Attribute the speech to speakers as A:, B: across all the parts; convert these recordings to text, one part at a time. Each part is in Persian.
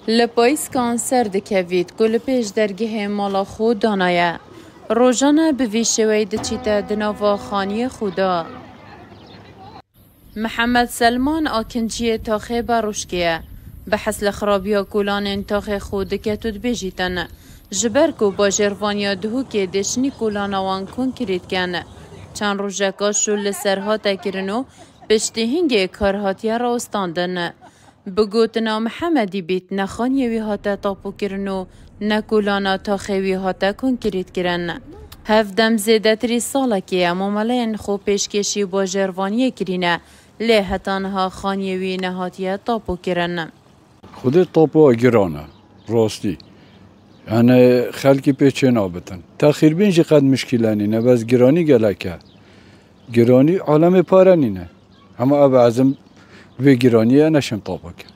A: لپایس کانسر دکوید گل پیش درگه مالا خود دانایه. روزانه به ویشوی دچیته دنوا خانی خودا. محمد سلمان آکنجی تاخه باروشکیه. به حسل خرابیا کولان تاخه خود کتود بیجیتن. جبرکو با جروانیا دهو که دشنی کولان آوان کنکریت کن. چند روزکا شل سرها تکرنو پشتی هنگه کارهاتیا را استاندن. بگوتنا محمدی بیت نخانیوی هاتا تاپو کرنو نکولانا تاخیوی هاتا کنکریت کرن. هفدم زیده تری ساله که امامالین خو پیشکشی با جروانیه کرینه لیه تانها خانیوی نهاتیه تاپو کرن.
B: خود تاپو گرانه راستی یعنی خلکی پیچه نابتن تاخیر بینجی قد مشکلانی نه بس گرانی گلکه گرانی عالم پاره نینه اما اب ازم و گرانیه نشم تاپو کن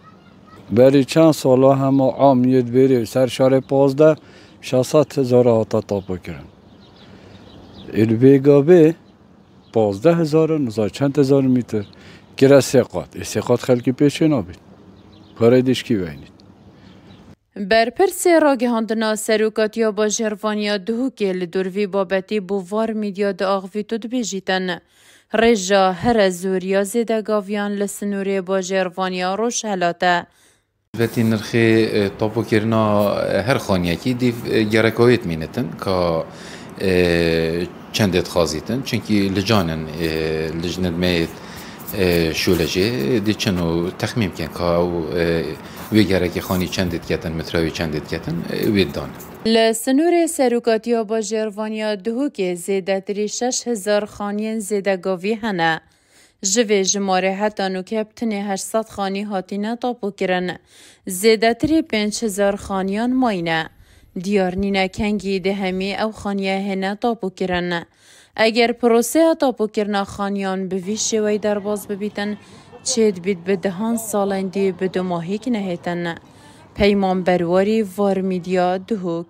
B: بری چند ساله همه عامیت بری سر شهر 15 600,000 هاتا تاپو کرن الویگابه 15,000 نزا چند هزار میتر گره سقاط خلکی پیچه نابید کاره دشکی بینید
A: برپرسی راگهاندنا سروکاتیا با جروانیا دهو که لدوروی بابتی بووار میدیا ده آغوی تود بیجیتن. رجا هر زوریا زیده گاویان لسنوری با جروانیا روش هلاته.
C: وقتی نرخی تاپو کرنا هر خانیه کی دیو گرکایت مینتن که چندت خازیتن چونکی لجانن لجند میت شولجه دی چنو تخمیم کن که وی گرک خانی چندت کتن متراوی چندت کتن وید دان.
A: لسنور سروکاتیا با جروانیا دهو که زیده تری 6,000 خانین زیده گاوی هنه. جوی جماره حتی نوکه بتنه 800 خانی هاتینه تاپو کرن. زیده تری 5,000 خانیان ماینه. دیار نینه کنگی ده همی او خانیه هنه تاپو کرن. اگر پروسه تاپو کرنا خانیان به ویشه وی در باز ببیتن چید بید به دهان سالندی به 2 ماهی که نهیتن. پیمان برواری وار میدیا دهوک.